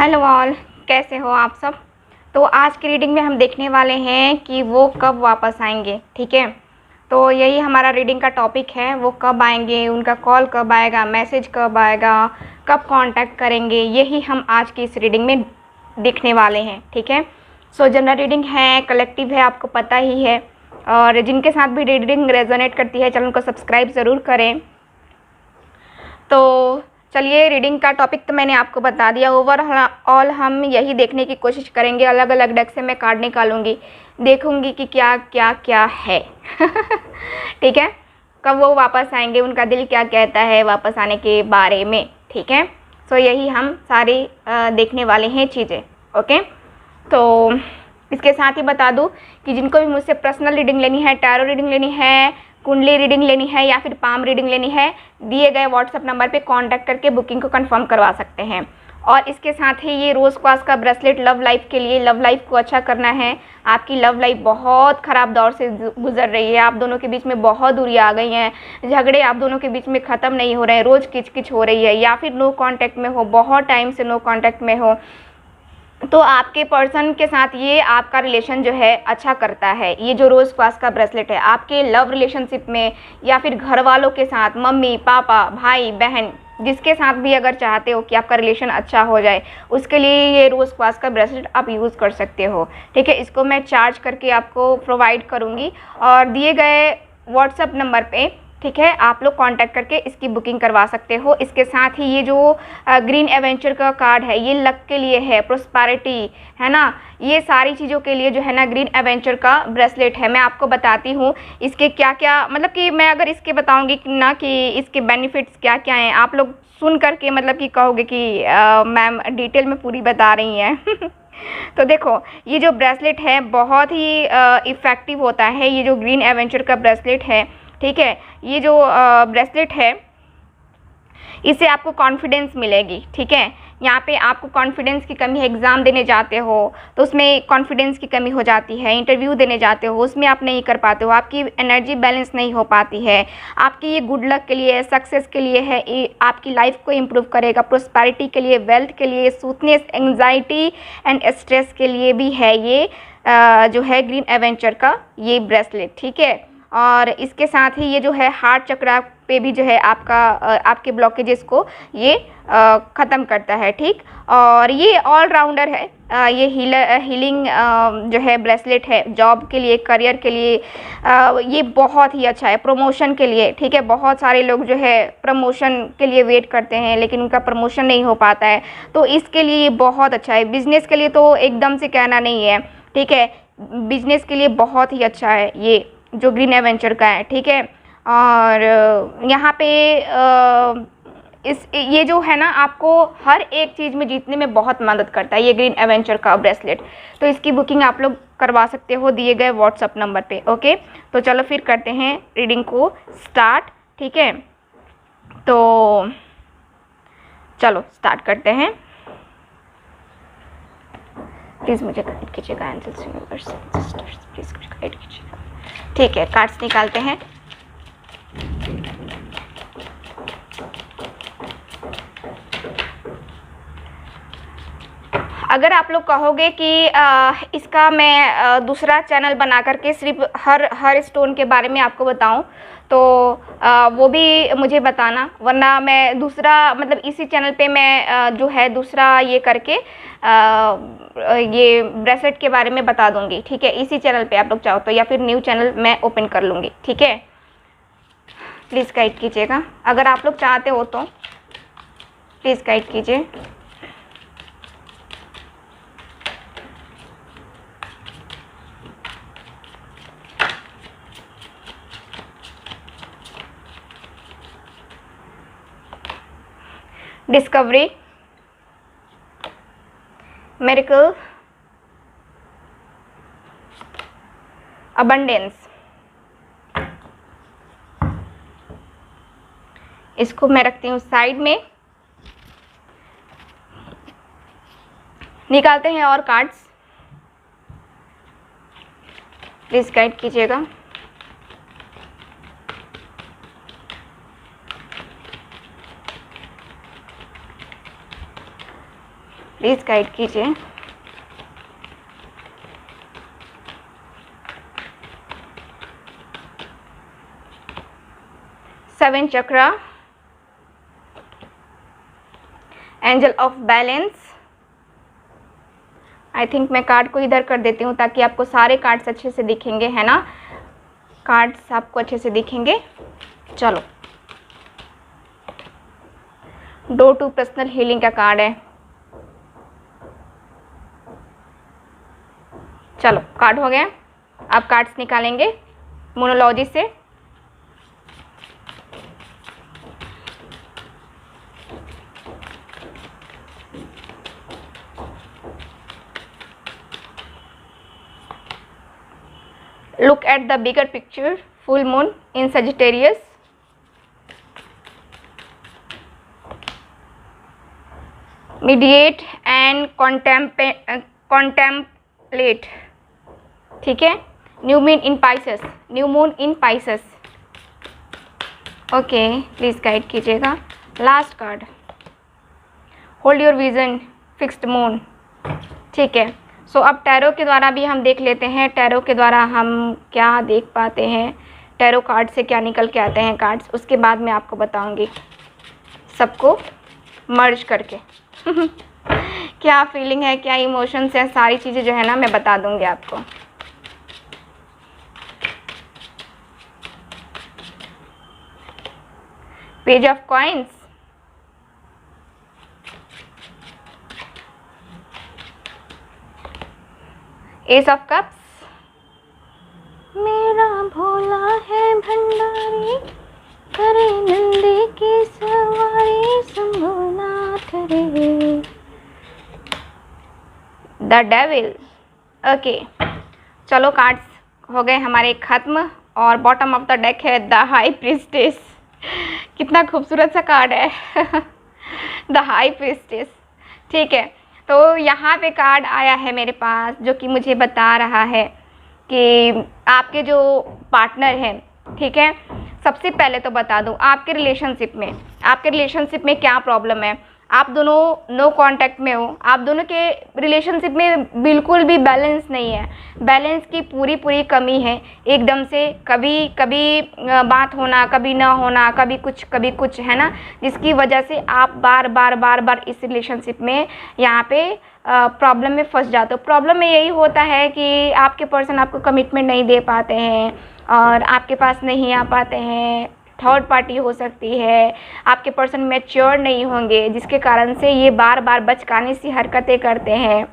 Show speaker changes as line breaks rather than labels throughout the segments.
Hello all, कैसे हो आप सब। तो आज की रीडिंग में हम देखने वाले हैं कि वो कब वापस आएंगे। ठीक है, तो यही हमारा रीडिंग का टॉपिक है। वो कब आएंगे, उनका कॉल कब आएगा, मैसेज कब आएगा, कब कांटेक्ट करेंगे, यही हम आज की इस रीडिंग में देखने वाले हैं। ठीक है, सो जनरल रीडिंग है, कलेक्टिव है, आपको पता ही है। और जिनके साथ भी रीडिंग रेजोनेट करती है चैनल को सब्सक्राइब ज़रूर करें। तो चलिए, रीडिंग का टॉपिक तो मैंने आपको बता दिया। ओवरऑल हम यही देखने की कोशिश करेंगे। अलग अलग डेक से मैं कार्ड निकालूंगी, देखूंगी कि क्या क्या क्या है। ठीक है, कब वो वापस आएंगे, उनका दिल क्या कहता है वापस आने के बारे में। ठीक है, सो यही हम सारे देखने वाले हैं चीज़ें। ओके, तो इसके साथ ही बता दूं कि जिनको भी मुझसे पर्सनल रीडिंग लेनी है, टैरो रीडिंग लेनी है, कुंडली रीडिंग लेनी है या फिर पाम रीडिंग लेनी है, दिए गए व्हाट्सएप नंबर पे कांटेक्ट करके बुकिंग को कंफर्म करवा सकते हैं। और इसके साथ ही ये रोज़ क्वास का ब्रेसलेट लव लाइफ के लिए, लव लाइफ को अच्छा करना है। आपकी लव लाइफ बहुत ख़राब दौर से गुजर रही है, आप दोनों के बीच में बहुत दूरी आ गई हैं, झगड़े आप दोनों के बीच में ख़त्म नहीं हो रहे हैं, रोज़ किचकिच हो रही है, या फिर नो कांटेक्ट में हो, बहुत टाइम से नो कांटेक्ट में हो, तो आपके पर्सन के साथ ये आपका रिलेशन जो है अच्छा करता है। ये जो रोज़ क्वास का ब्रेसलेट है आपके लव रिलेशनशिप में या फिर घर वालों के साथ, मम्मी पापा भाई बहन, जिसके साथ भी अगर चाहते हो कि आपका रिलेशन अच्छा हो जाए, उसके लिए ये रोज़ क्वास का ब्रेसलेट आप यूज़ कर सकते हो। ठीक है, इसको मैं चार्ज करके आपको प्रोवाइड करूँगी और दिए गए व्हाट्सएप नंबर पे, ठीक है, आप लोग कांटेक्ट करके इसकी बुकिंग करवा सकते हो। इसके साथ ही ये जो ग्रीन एवेंचर का कार्ड है, ये लक के लिए है, प्रोस्पेरिटी है ना, ये सारी चीज़ों के लिए जो है ना ग्रीन एवेंचर का ब्रेसलेट है। मैं आपको बताती हूँ इसके क्या क्या, मतलब कि मैं अगर इसके बताऊँगी ना कि इसके बेनिफिट्स क्या क्या हैं, आप लोग सुन करके मतलब कि कहोगे कि मैम डिटेल में पूरी बता रही हैं। तो देखो, ये जो ब्रेसलेट है बहुत ही इफ़ेक्टिव होता है। ये जो ग्रीन एवेंचर का ब्रेसलेट है, ठीक है, ये जो ब्रेसलेट है, इससे आपको कॉन्फिडेंस मिलेगी। ठीक है, यहाँ पे आपको कॉन्फिडेंस की कमी है, एग्ज़ाम देने जाते हो तो उसमें कॉन्फिडेंस की कमी हो जाती है, इंटरव्यू देने जाते हो उसमें आप नहीं कर पाते हो, आपकी एनर्जी बैलेंस नहीं हो पाती है। आपकी ये गुड लक के लिए, सक्सेस के लिए है, ये आपकी लाइफ को इम्प्रूव करेगा, प्रोस्पेरिटी के लिए, वेल्थ के लिए, सूथनेस, एंग्जाइटी एंड स्ट्रेस के लिए भी है ये जो है ग्रीन एवेंचर का ये ब्रेसलेट। ठीक है, और इसके साथ ही ये जो है हार्ट चक्रा पे भी जो है आपका आपके ब्लॉकेजेस को ये ख़त्म करता है। ठीक, और ये ऑलराउंडर है। ये हीलिंग जो है ब्रेसलेट है, जॉब के लिए, करियर के लिए ये बहुत ही अच्छा है, प्रमोशन के लिए। ठीक है, बहुत सारे लोग जो है प्रमोशन के लिए वेट करते हैं लेकिन उनका प्रमोशन नहीं हो पाता है, तो इसके लिए ये बहुत अच्छा है। बिजनेस के लिए तो एकदम से कहना नहीं है, ठीक है, बिजनेस के लिए बहुत ही अच्छा है ये जो ग्रीन एवेंचर का है। ठीक है, और यहाँ पे ये जो है ना आपको हर एक चीज़ में जीतने में बहुत मदद करता है ये ग्रीन एवेंचर का ब्रेसलेट। तो इसकी बुकिंग आप लोग करवा सकते हो दिए गए व्हाट्सएप नंबर पे। ओके, तो चलो फिर करते हैं रीडिंग को स्टार्ट। ठीक है, तो चलो स्टार्ट करते हैं। प्लीज़ मुझे गाइड कीजिएगा, एंजल्स यूनिवर्स सिस्टर्स प्लीज़ मुझे गाइड कीजिएगा। ठीक है, कार्ड्स निकालते हैं। अगर आप लोग कहोगे कि इसका मैं दूसरा चैनल बना करके सिर्फ हर स्टोन के बारे में आपको बताऊं, तो वो भी मुझे बताना, वरना मैं दूसरा मतलब इसी चैनल पे मैं जो है दूसरा ये करके ये ब्रेसलेट के बारे में बता दूंगी। ठीक है, इसी चैनल पे आप लोग चाहो तो, या फिर न्यू चैनल मैं ओपन कर लूँगी। ठीक है, प्लीज़ गाइड कीजिएगा, अगर आप लोग चाहते हो तो प्लीज़ गाइड कीजिए। Discovery, miracle, abundance. इसको मैं रखती हूँ साइड में। निकालते हैं और कार्ड्स, प्लीज़ गाइड कीजिएगा। प्लीज़ गाइड कीजिए। Seven chakra, angel of balance. I think मैं कार्ड को इधर कर देती हूँ ताकि आपको सारे कार्ड्स अच्छे से दिखेंगे, है ना, कार्ड्स आपको अच्छे से दिखेंगे। चलो, डोर टू पर्सनल हीलिंग का कार्ड है। चलो, कार्ड हो गया। आप कार्ड्स निकालेंगे मोनोलॉजी से। Look at the bigger picture. Full moon in Sagittarius. Mediate and contemplate. ठीक है। New moon in Pisces. New moon in Pisces. Okay, please guide कीजिएगा। Last card, hold your vision, fixed moon. ठीक है। सो अब tarot के द्वारा भी हम देख लेते हैं, टैरो के द्वारा हम क्या देख पाते हैं, टैरो कार्ड से क्या निकल के आते हैं कार्ड्स, उसके बाद मैं आपको बताऊंगी सबको मर्ज करके। क्या फीलिंग है, क्या इमोशंस हैं, सारी चीज़ें जो है ना मैं बता दूंगी आपको। Page of coins, S of cups, मेरा भोला है भंडारी, करे नंदी की सवारी, शंभुनाथ रे, द डेविल। ओके, चलो कार्ड्स हो गए हमारे खत्म। और बॉटम ऑफ द डेक है द हाई प्रीस्टेस। कितना खूबसूरत सा कार्ड है। The high priestess. ठीक है, तो यहाँ पे कार्ड आया है मेरे पास जो कि मुझे बता रहा है कि आपके जो पार्टनर हैं, ठीक है, सबसे पहले तो बता दूँ आपके रिलेशनशिप में क्या प्रॉब्लम है। आप दोनों नो कांटेक्ट में हो, आप दोनों के रिलेशनशिप में बिल्कुल भी बैलेंस नहीं है, बैलेंस की पूरी कमी है। एकदम से कभी कभी बात होना, कभी ना होना, कभी कुछ है ना, जिसकी वजह से आप बार बार इस रिलेशनशिप में यहाँ पे प्रॉब्लम में फंस जाते हो। प्रॉब्लम में यही होता है कि आपके पर्सन आपको कमिटमेंट नहीं दे पाते हैं और आपके पास नहीं आ पाते हैं। थर्ड पार्टी हो सकती है, आपके पर्सन मैच्योर नहीं होंगे, जिसके कारण से ये बार बचकाने सी हरकतें करते हैं,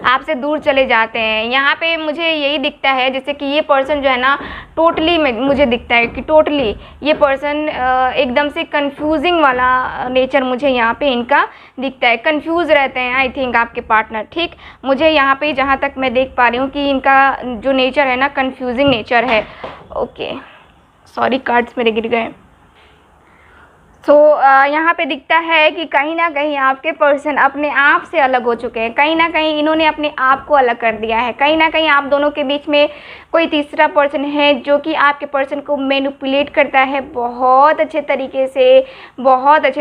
आपसे दूर चले जाते हैं। यहाँ पे मुझे यही दिखता है जैसे कि ये पर्सन जो है ना टोटली मुझे दिखता है कि टोटली ये पर्सन एकदम से कंफ्यूजिंग वाला नेचर मुझे यहाँ पे इनका दिखता है। कंफ्यूज रहते हैं आई थिंक आपके पार्टनर। ठीक, मुझे यहाँ पे जहाँ तक मैं देख पा रही हूँ कि इनका जो नेचर है ना कंफ्यूजिंग नेचर है। ओके, सॉरी कार्ड्स मेरे गिर गए। तो यहाँ पे दिखता है कि कहीं ना कहीं आपके पर्सन अपने आप से अलग हो चुके हैं, कहीं ना कहीं इन्होंने अपने आप को अलग कर दिया है। कहीं ना कहीं आप दोनों के बीच में कोई तीसरा पर्सन है जो कि आपके पर्सन को मैनिपुलेट करता है बहुत अच्छे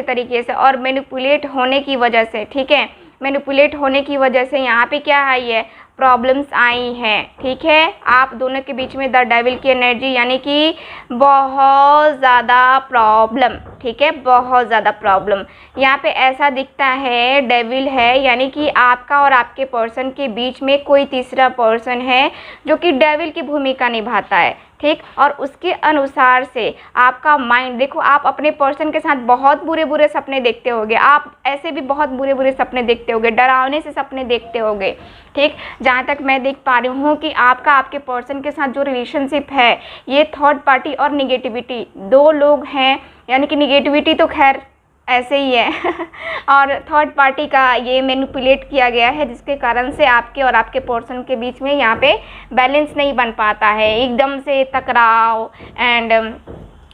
तरीके से और मैनिपुलेट होने की वजह से, ठीक है, मैनिपुलेट होने की वजह से यहाँ पे क्या आई है, प्रॉब्लम्स आई हैं। ठीक है, आप दोनों के बीच में द डेविल की एनर्जी यानी कि बहुत ज़्यादा प्रॉब्लम, ठीक है, बहुत ज़्यादा प्रॉब्लम। यहाँ पे ऐसा दिखता है डेविल है यानी कि आपका और आपके पर्सन के बीच में कोई तीसरा पर्सन है जो कि डेविल की भूमिका निभाता है। ठीक, और उसके अनुसार से आपका माइंड, देखो आप अपने पर्सन के साथ बहुत बुरे सपने देखते होगे, आप ऐसे भी बहुत बुरे सपने देखते होगे, डरावने से सपने देखते होगे। ठीक, जहाँ तक मैं देख पा रही हूँ कि आपके पर्सन के साथ जो रिलेशनशिप है ये थर्ड पार्टी और निगेटिविटी, दो लोग हैं, यानी कि निगेटिविटी तो खैर ऐसे ही है और थर्ड पार्टी का ये मैनिपुलेट किया गया है, जिसके कारण से आपके और आपके पर्सन के बीच में यहाँ पे बैलेंस नहीं बन पाता है, एकदम से टकराव एंड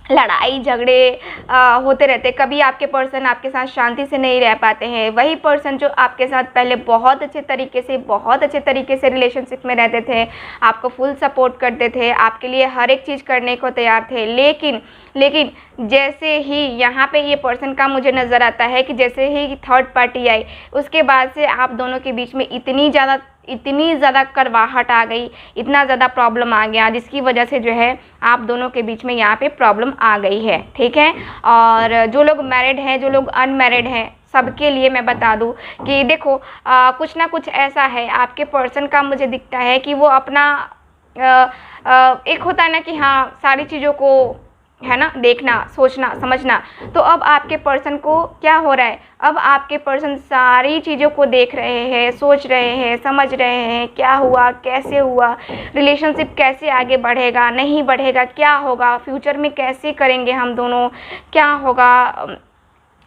लड़ाई झगड़े होते रहते। कभी आपके पर्सन आपके साथ शांति से नहीं रह पाते हैं। वही पर्सन जो आपके साथ पहले बहुत अच्छे तरीके से रिलेशनशिप में रहते थे, आपको फुल सपोर्ट करते थे, आपके लिए हर एक चीज़ करने को तैयार थे, लेकिन जैसे ही यहाँ पे ये पर्सन का मुझे नज़र आता है कि जैसे ही थर्ड पार्टी आई, उसके बाद से आप दोनों के बीच में इतनी ज़्यादा कड़वाहट आ गई, इतना ज़्यादा प्रॉब्लम आ गया, जिसकी वजह से जो है आप दोनों के बीच में यहाँ पे प्रॉब्लम आ गई है। ठीक है, और जो लोग मैरिड हैं, जो लोग अनमैरिड हैं, सबके लिए मैं बता दूं कि देखो कुछ ना कुछ ऐसा है आपके पर्सन का, मुझे दिखता है कि वो अपना एक होता है ना कि हाँ सारी चीज़ों को है ना देखना, सोचना, समझना। तो अब आपके पर्सन को क्या हो रहा है, अब आपके पर्सन सारी चीज़ों को देख रहे हैं, सोच रहे हैं, समझ रहे हैं, क्या हुआ, कैसे हुआ, रिलेशनशिप कैसे आगे बढ़ेगा, नहीं बढ़ेगा, क्या होगा फ्यूचर में, कैसे करेंगे हम दोनों, क्या होगा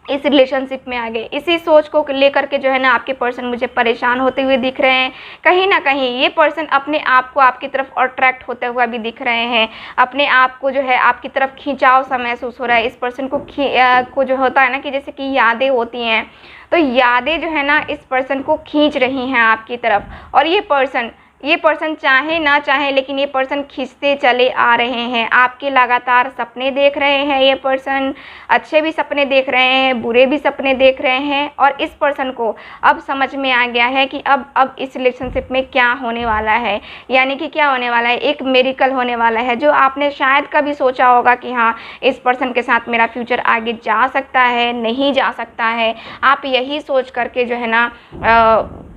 इस रिलेशनशिप में आगे। इसी सोच को लेकर के जो है ना आपके पर्सन मुझे परेशान होते हुए दिख रहे हैं। कहीं ना कहीं ये पर्सन अपने आप को आपकी तरफ अट्रैक्ट होते हुआ भी दिख रहे हैं, अपने आप को जो है आपकी तरफ खिंचाव सा महसूस हो रहा है। इस पर्सन को जो होता है ना कि जैसे कि यादें होती हैं, तो यादें जो है ना इस पर्सन को खींच रही हैं आपकी तरफ। और ये पर्सन चाहे ना चाहे लेकिन ये पर्सन खींचते चले आ रहे हैं। आपके लगातार सपने देख रहे हैं ये पर्सन, अच्छे भी सपने देख रहे हैं, बुरे भी सपने देख रहे हैं। और इस पर्सन को अब समझ में आ गया है कि अब इस रिलेशनशिप में क्या होने वाला है, यानी कि क्या होने वाला है, एक मिरेकल होने वाला है। जो आपने शायद कभी सोचा होगा कि हाँ इस पर्सन के साथ मेरा फ्यूचर आगे जा सकता है, नहीं जा सकता है, आप यही सोच करके जो है ना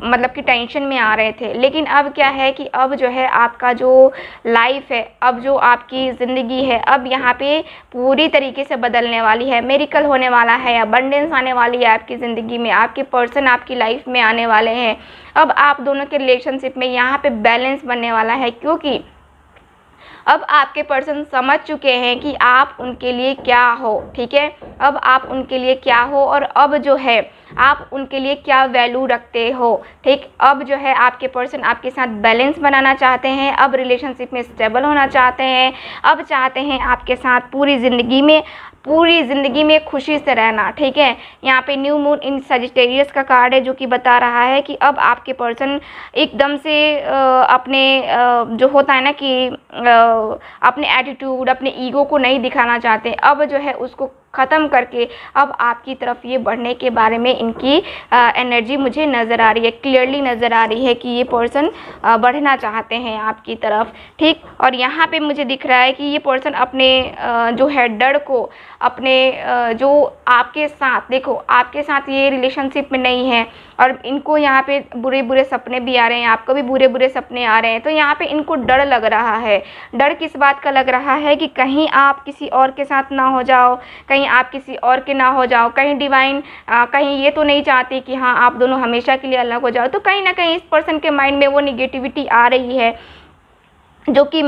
मतलब कि टेंशन में आ रहे थे। लेकिन अब क्या है कि अब जो है आपका जो लाइफ है, अब जो आपकी ज़िंदगी है, अब यहाँ पे पूरी तरीके से बदलने वाली है, मिरेकल होने वाला है, अबंडेंस आने वाली है आपकी ज़िंदगी में, आपके पर्सन आपकी लाइफ में आने वाले हैं। अब आप दोनों के रिलेशनशिप में यहाँ पे बैलेंस बनने वाला है, क्योंकि अब आपके पर्सन समझ चुके हैं कि आप उनके लिए क्या हो। ठीक है, अब आप उनके लिए क्या हो और अब जो है आप उनके लिए क्या वैल्यू रखते हो। ठीक, अब जो है आपके पर्सन आपके साथ बैलेंस बनाना चाहते हैं, अब रिलेशनशिप में स्टेबल होना चाहते हैं, अब चाहते हैं आपके साथ पूरी ज़िंदगी में खुशी से रहना। ठीक है, यहाँ पे न्यू मून इन सजिटेरियस का कार्ड है जो कि बता रहा है कि अब आपके पर्सन एकदम से अपने जो होता है ना कि अपने एटीट्यूड, अपने ईगो को नहीं दिखाना चाहते। अब जो है उसको ख़त्म करके अब आपकी तरफ ये बढ़ने के बारे में इनकी एनर्जी मुझे नज़र आ रही है, क्लियरली नज़र आ रही है कि ये पर्सन बढ़ना चाहते हैं आपकी तरफ। ठीक, और यहाँ पे मुझे दिख रहा है कि ये पर्सन अपने जो है डर को, अपने जो आपके साथ, देखो आपके साथ ये रिलेशनशिप में नहीं है और इनको यहाँ पे बुरे बुरे सपने भी आ रहे हैं, आपको भी बुरे बुरे सपने आ रहे हैं। तो यहाँ पे इनको डर लग रहा है। डर किस बात का लग रहा है कि कहीं आप किसी और के साथ ना हो जाओ, कहीं आप किसी और के ना हो जाओ, कहीं डिवाइन कहीं ये तो नहीं चाहती कि हाँ आप दोनों हमेशा के लिए अलग हो जाओ। तो कहीं ना कहीं इस पर्सन के माइंड में वो निगेटिविटी आ रही है जो कि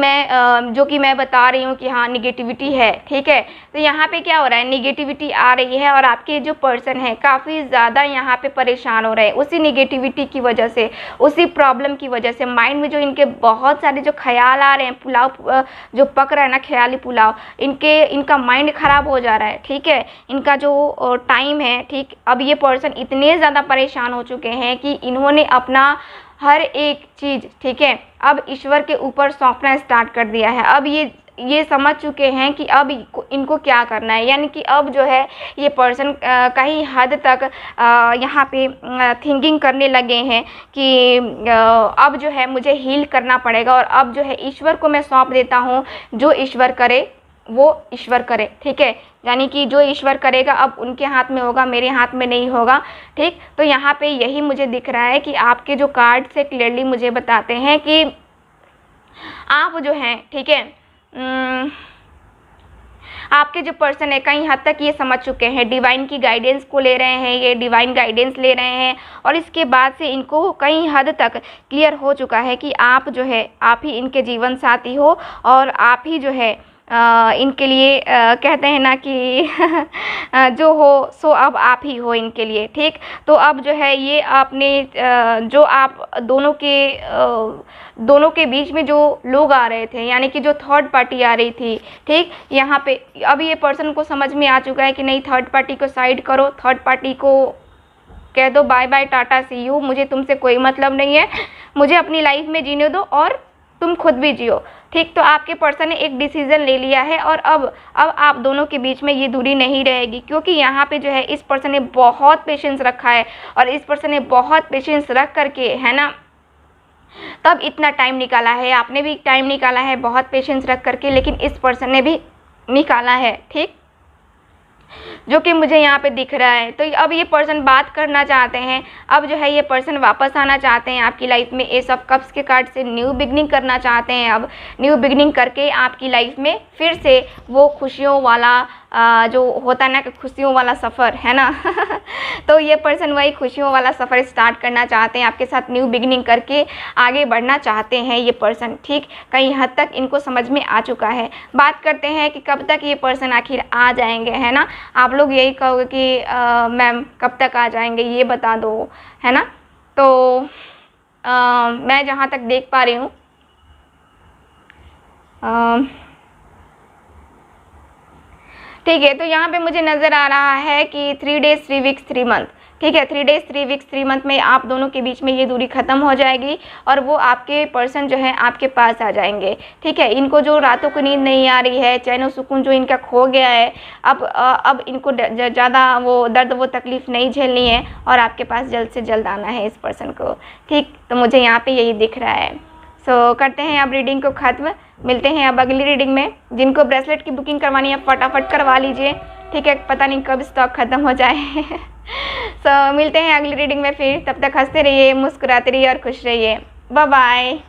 मैं बता रही हूँ कि हाँ निगेटिविटी है। ठीक है, तो यहाँ पे क्या हो रहा है, निगेटिविटी आ रही है और आपके जो पर्सन है काफ़ी ज़्यादा यहाँ पे परेशान हो रहे हैं उसी निगेटिविटी की वजह से, उसी प्रॉब्लम की वजह से। माइंड में जो इनके बहुत सारे जो ख्याल आ रहे हैं, पुलाव जो पक रहा है ना, ख्याली पुलाव, इनका माइंड ख़राब हो जा रहा है। ठीक है, इनका जो टाइम है, ठीक, अब ये पर्सन इतने ज़्यादा परेशान हो चुके हैं कि इन्होंने अपना हर एक चीज़, ठीक है, अब ईश्वर के ऊपर सौंपना स्टार्ट कर दिया है। अब ये समझ चुके हैं कि अब इनको क्या करना है, यानी कि अब जो है ये पर्सन कहीं हद तक यहाँ पे थिंकिंग करने लगे हैं कि अब जो है मुझे हील करना पड़ेगा और अब जो है ईश्वर को मैं सौंप देता हूँ, जो ईश्वर करे वो ईश्वर करे। ठीक है, यानी कि जो ईश्वर करेगा अब उनके हाथ में होगा, मेरे हाथ में नहीं होगा। ठीक, तो यहाँ पे यही मुझे दिख रहा है कि आपके जो कार्ड से क्लियरली मुझे बताते हैं कि आप जो हैं, ठीक है, आपके जो पर्सन है कहीं हद तक ये समझ चुके हैं, डिवाइन की गाइडेंस को ले रहे हैं, ये डिवाइन गाइडेंस ले रहे हैं और इसके बाद से इनको कहीं हद तक क्लियर हो चुका है कि आप जो है आप ही इनके जीवन साथी हो और आप ही जो है इनके लिए कहते हैं ना कि जो हो सो अब आप ही हो इनके लिए, ठीक। तो अब जो है ये आपने जो आप दोनों के बीच में जो लोग आ रहे थे, यानी कि जो थर्ड पार्टी आ रही थी, ठीक। यहाँ पे अब ये पर्सन को समझ में आ चुका है कि नहीं, थर्ड पार्टी को साइड करो, थर्ड पार्टी को कह दो bye bye tata see you, मुझे तुमसे कोई मतलब नहीं है, मुझे अपनी लाइफ में जीने दो और तुम खुद भी जियो, ठीक। तो आपके पर्सन ने एक डिसीज़न ले लिया है और अब आप दोनों के बीच में ये दूरी नहीं रहेगी, क्योंकि यहाँ पे जो है इस पर्सन ने बहुत पेशेंस रखा है और इस पर्सन ने बहुत पेशेंस रख करके, है ना, तब इतना टाइम निकाला है। आपने भी टाइम निकाला है बहुत पेशेंस रख करके, लेकिन इस पर्सन ने भी निकाला है, ठीक, जो कि मुझे यहाँ पे दिख रहा है। तो अब ये पर्सन बात करना चाहते हैं, अब जो है ये पर्सन वापस आना चाहते हैं आपकी लाइफ में, एस ऑफ कप्स के कार्ड से न्यू बिगनिंग करना चाहते हैं। अब न्यू बिगनिंग करके आपकी लाइफ में फिर से वो खुशियों वाला जो होता है ना कि खुशियों वाला सफ़र, है ना तो ये पर्सन वही खुशियों वाला सफ़र स्टार्ट करना चाहते हैं आपके साथ, न्यू बिगनिंग करके आगे बढ़ना चाहते हैं ये पर्सन, ठीक। कहीं हद तक इनको समझ में आ चुका है। बात करते हैं कि कब तक ये पर्सन आखिर आ जाएंगे, है ना। आप लोग यही कहोगे कि मैम कब तक आ जाएंगे, ये बता दो, है ना। तो मैं जहाँ तक देख पा रही हूँ, ठीक है, तो यहाँ पे मुझे नज़र आ रहा है कि 3 डेज़ 3 वीक्स 3 मंथ, ठीक है, 3 डेज़ 3 वीक्स 3 मंथ में आप दोनों के बीच में ये दूरी ख़त्म हो जाएगी और वो आपके पर्सन जो है आपके पास आ जाएंगे, ठीक है। इनको जो रातों को नींद नहीं आ रही है, चैन और सुकून जो इनका खो गया है, अब इनको ज़्यादा वो दर्द वो तकलीफ़ नहीं झेलनी है और आपके पास जल्द से जल्द आना है इस पर्सन को, ठीक। तो मुझे यहाँ पर यही दिख रहा है। सो करते हैं अब रीडिंग को ख़त्म, मिलते हैं अब अगली रीडिंग में। जिनको ब्रेसलेट की बुकिंग करवानी है फटाफट करवा लीजिए, ठीक है, पता नहीं कब स्टॉक ख़त्म हो जाए सो मिलते हैं अगली रीडिंग में फिर, तब तक हंसते रहिए, मुस्कुराते रहिए और खुश रहिए। Bye bye.